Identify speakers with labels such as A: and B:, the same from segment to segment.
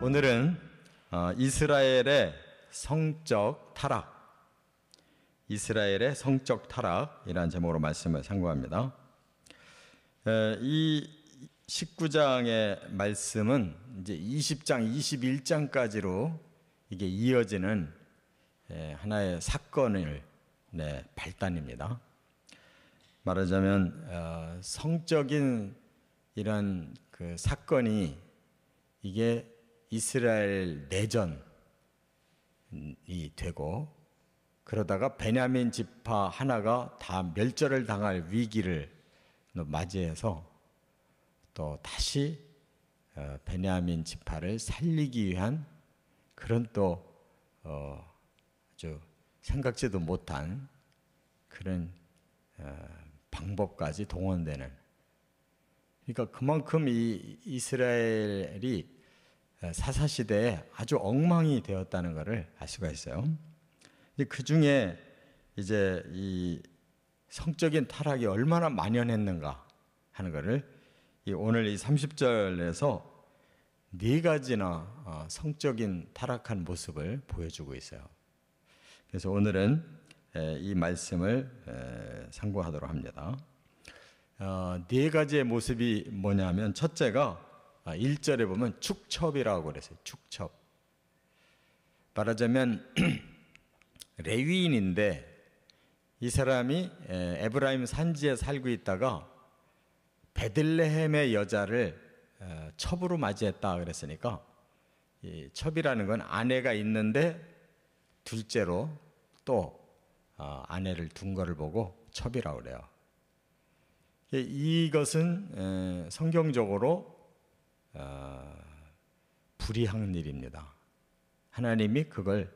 A: 오늘은 이스라엘의 성적 타락, 이스라엘의 성적 타락이라는 제목으로 말씀을 상고합니다. 이 19장의 말씀은 이제 20장, 21장까지로 이게 이어지는 하나의 사건을 발단입니다. 말하자면 성적인 이런 그 사건이 이게 이스라엘 내전이 되고, 그러다가 베냐민 지파 하나가 다 멸절을 당할 위기를 맞이해서 또 다시 베냐민 지파를 살리기 위한 그런 또 아주 생각지도 못한 그런 방법까지 동원되는, 그러니까 그만큼 이 이스라엘이 사사시대에 아주 엉망이 되었다는 것을 알 수가 있어요. 그 중에 이제 이 성적인 타락이 얼마나 만연했는가 하는 것을 오늘 이 30절에서 네 가지나 성적인 타락한 모습을 보여주고 있어요. 그래서 오늘은 이 말씀을 상고하도록 합니다. 네 가지의 모습이 뭐냐면, 첫째가 1절에 보면 축첩이라고 그랬어요. 축첩. 말하자면 레위인인데 이 사람이 에브라임 산지에 살고 있다가 베들레헴의 여자를 첩으로 맞이했다 그랬으니까, 이 첩이라는 건 아내가 있는데 둘째로 또 아내를 둔 거를 보고 첩이라고 그래요. 이것은 성경적으로 불의한 일입니다. 하나님이 그걸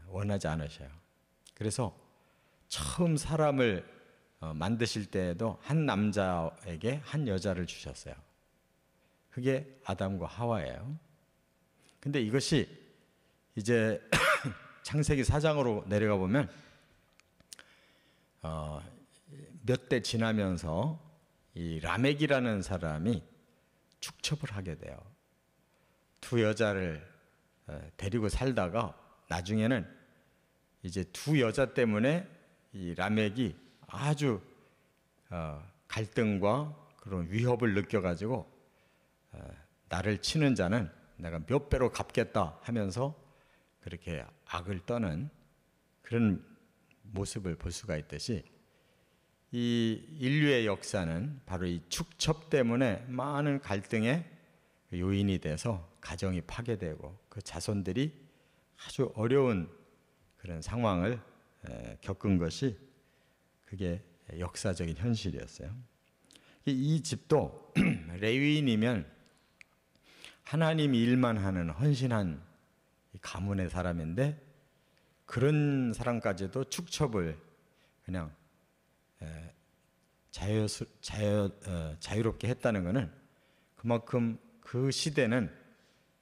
A: 원하지 않으셔요. 그래서 처음 사람을 만드실 때에도 한 남자에게 한 여자를 주셨어요. 그게 아담과 하와예요. 근데 이것이 이제 창세기 4장으로 내려가 보면 몇 대 지나면서 이 라멕이라는 사람이 축첩을 하게 돼요. 두 여자를 데리고 살다가 나중에는 이제 두 여자 때문에 이 라멕이 아주 갈등과 그런 위협을 느껴가지고 나를 치는 자는 내가 몇 배로 갚겠다 하면서 그렇게 악을 떠는 그런 모습을 볼 수가 있듯이, 이 인류의 역사는 바로 이 축첩 때문에 많은 갈등의 요인이 돼서 가정이 파괴되고 그 자손들이 아주 어려운 그런 상황을 겪은 것이, 그게 역사적인 현실이었어요. 이 집도 레위인이면 하나님 일만 하는 헌신한 가문의 사람인데, 그런 사람까지도 축첩을 그냥 자유롭게 했다는 것은 그만큼 그 시대는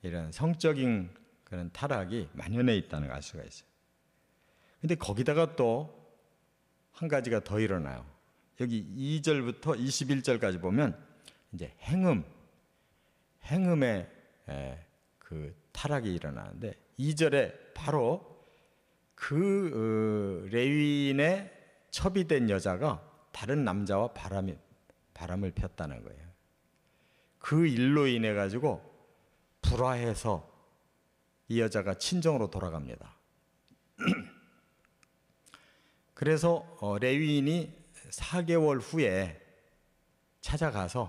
A: 이런 성적인 그런 타락이 만연해 있다는 걸 알 수가 있어요. 근데 거기다가 또 한 가지가 더 일어나요. 여기 2절부터 21절까지 보면 이제 행음의 그 타락이 일어나는데, 2절에 바로 그 레위인의 첩이 된 여자가 다른 남자와 바람을 폈다는 거예요. 그 일로 인해 가지고 불화해서 이 여자가 친정으로 돌아갑니다. 그래서 레위인이 4개월 후에 찾아가서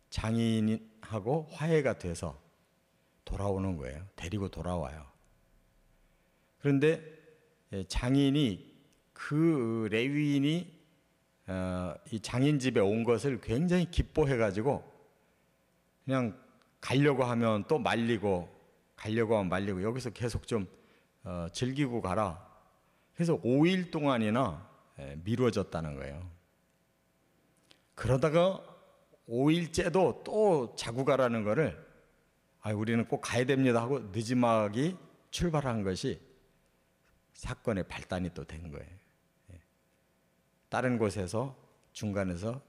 A: 장인하고 화해가 돼서 돌아오는 거예요. 데리고 돌아와요. 그런데 장인이 그 레위인이 이 장인 집에 온 것을 굉장히 기뻐해가지고 그냥 가려고 하면 또 말리고, 가려고 하면 말리고, 여기서 계속 좀 즐기고 가라. 그래서 5일 동안이나 미뤄졌다는 거예요. 그러다가 5일째도 또 자고 가라는 거를, 우리는 꼭 가야 됩니다 하고 느지막이 출발한 것이 사건의 발단이 또 된 거예요. 다른 곳에서 중간에서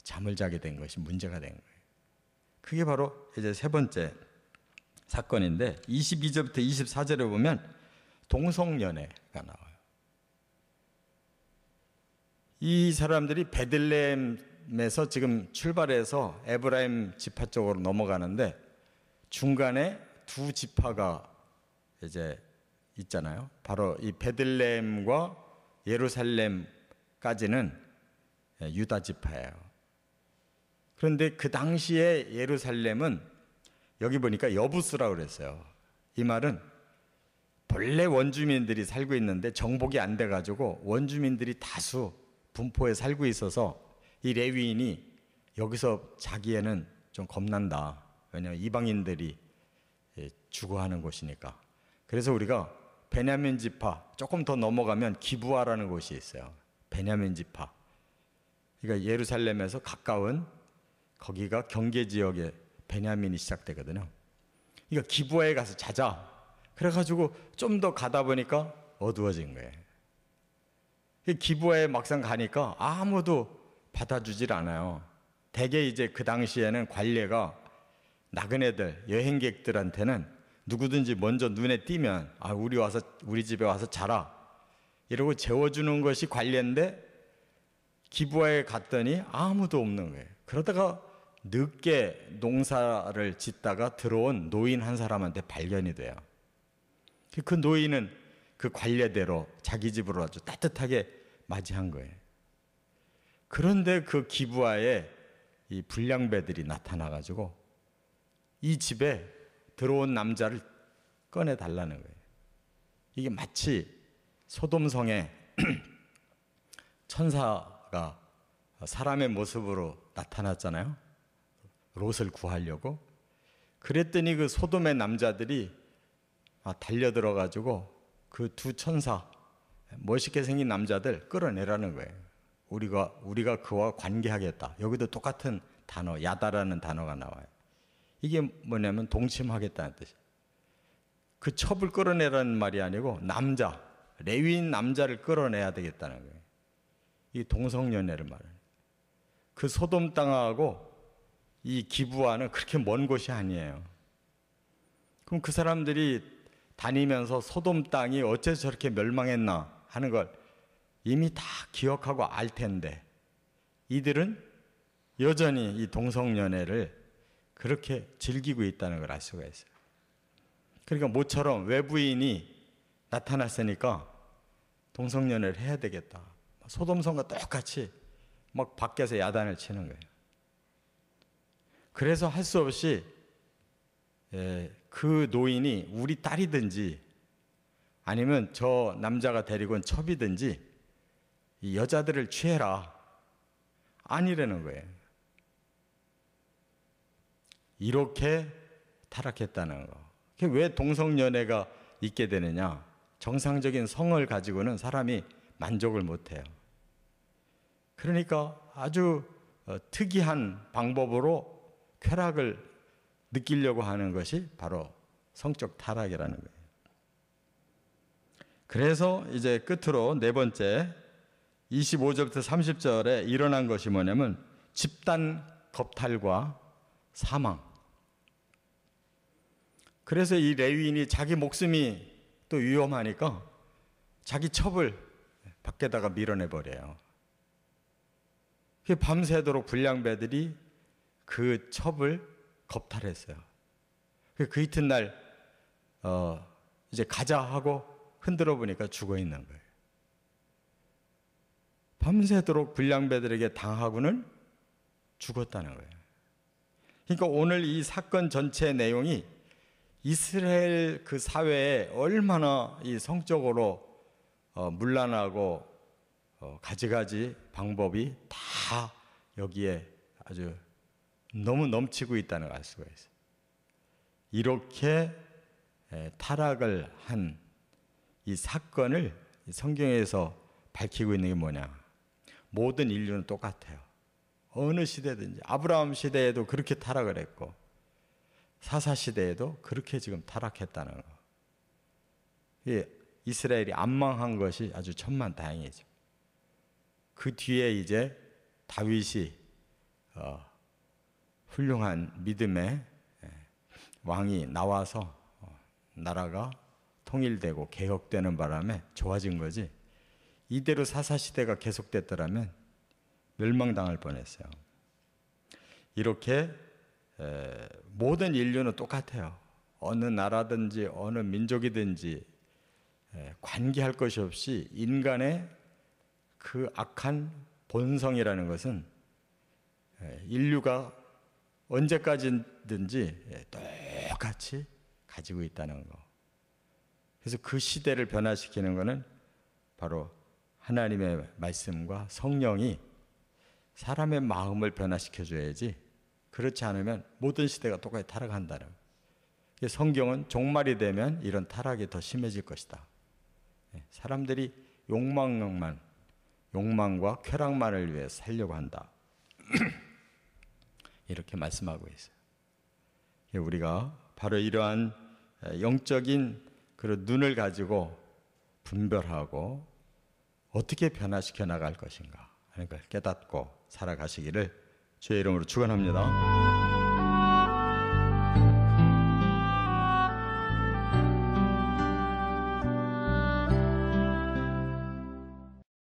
A: 잠을 자게 된 것이 문제가 된 거예요. 그게 바로 이제 세 번째 사건인데 22절부터 24절에 보면 동성연애가 나와요. 이 사람들이 베들레헴에서 지금 출발해서 에브라임 지파 쪽으로 넘어가는데 중간에 두 지파가 이제 있잖아요. 바로 이 베들레헴과 예루살렘까지는 유다 지파예요. 그런데 그 당시에 예루살렘은 여기 보니까 여부스라고 그랬어요. 이 말은 본래 원주민들이 살고 있는데 정복이 안 돼가지고 원주민들이 다수 분포에 살고 있어서 이 레위인이 여기서 자기에는 좀 겁난다. 왜냐하면 이방인들이 주거하는 곳이니까. 그래서 우리가 베냐민 지파 조금 더 넘어가면 기브아라는 곳이 있어요. 베냐민 지파. 그러니까 예루살렘에서 가까운 거기가 경계 지역에 베냐민이 시작되거든요. 그러니까 기브아에 가서 자자. 그래가지고 좀 더 가다 보니까 어두워진 거예요. 기브아에 막상 가니까 아무도 받아주질 않아요. 대개 이제 그 당시에는 관례가 나그네들, 여행객들한테는 누구든지 먼저 눈에 띄면 우리 집에 와서 자라 이러고 재워주는 것이 관례인데 기브아에 갔더니 아무도 없는 거예요. 그러다가 늦게 농사를 짓다가 들어온 노인 한 사람한테 발견이 돼요. 그 노인은 그 관례대로 자기 집으로 아주 따뜻하게 맞이한 거예요. 그런데 그 기브아에 이 불량배들이 나타나가지고 이 집에 들어온 남자를 꺼내달라는 거예요. 이게 마치 소돔성에 천사가 사람의 모습으로 나타났잖아요. 롯을 구하려고. 그랬더니 그 소돔의 남자들이 달려들어가지고 그 두 천사, 멋있게 생긴 남자들 끌어내라는 거예요. 우리가 그와 관계하겠다. 여기도 똑같은 단어, 야다라는 단어가 나와요. 이게 뭐냐면 동침하겠다는 뜻이에요. 그 첩을 끌어내라는 말이 아니고 남자, 레위인 남자를 끌어내야 되겠다는 거예요. 이 동성연애를 말해요. 그 소돔 땅하고 이 기브아는 그렇게 먼 곳이 아니에요. 그럼 그 사람들이 다니면서 소돔 땅이 어째서 저렇게 멸망했나 하는 걸 이미 다 기억하고 알 텐데 이들은 여전히 이 동성연애를 그렇게 즐기고 있다는 걸 알 수가 있어요. 그러니까 모처럼 외부인이 나타났으니까 동성연애를 해야 되겠다. 소돔성과 똑같이 막 밖에서 야단을 치는 거예요. 그래서 할 수 없이 그 노인이 우리 딸이든지 아니면 저 남자가 데리고 온 첩이든지 이 여자들을 취해라. 아니라는 거예요. 이렇게 타락했다는 거. 왜 동성연애가 있게 되느냐? 정상적인 성을 가지고는 사람이 만족을 못해요. 그러니까 아주 특이한 방법으로 쾌락을 느끼려고 하는 것이 바로 성적 타락이라는 거예요. 그래서 이제 끝으로 네 번째 25절부터 30절에 일어난 것이 뭐냐면 집단 겁탈과 사망. 그래서 이 레위인이 자기 목숨이 또 위험하니까 자기 첩을 밖에다가 밀어내버려요. 밤새도록 불량배들이 그 첩을 겁탈했어요. 그 이튿날 이제 가자 하고 흔들어 보니까 죽어 있는 거예요. 밤새도록 불량배들에게 당하고는 죽었다는 거예요. 그러니까 오늘 이 사건 전체의 내용이 이스라엘 그 사회에 얼마나 이 성적으로 문란하고 가지가지 방법이 다 여기에 아주 너무 넘치고 있다는 걸 알 수가 있어요. 이렇게 타락을 한 이 사건을 성경에서 밝히고 있는 게 뭐냐? 모든 인류는 똑같아요. 어느 시대든지 아브라함 시대에도 그렇게 타락을 했고 사사 시대에도 그렇게 지금 타락했다는 거. 이스라엘이 안 망한 것이 아주 천만다행이죠. 그 뒤에 이제 다윗이 훌륭한 믿음의 왕이 나와서 나라가 통일되고 개혁되는 바람에 좋아진 거지, 이대로 사사시대가 계속됐더라면 멸망당할 뻔했어요. 이렇게 모든 인류는 똑같아요. 어느 나라든지 어느 민족이든지 관계할 것이 없이 인간의 그 악한 본성이라는 것은 인류가 언제까지든지 똑같이 가지고 있다는 거. 그래서 그 시대를 변화시키는 것은 바로 하나님의 말씀과 성령이 사람의 마음을 변화시켜줘야지, 그렇지 않으면 모든 시대가 똑같이 타락한다는 거예요. 성경은 종말이 되면 이런 타락이 더 심해질 것이다. 사람들이 욕망과 쾌락만을 위해 살려고 한다. 이렇게 말씀하고 있어요. 우리가 바로 이러한 영적인 그런 눈을 가지고 분별하고 어떻게 변화시켜 나갈 것인가 하는 걸 깨닫고 살아가시기를 주의 이름으로 축원합니다.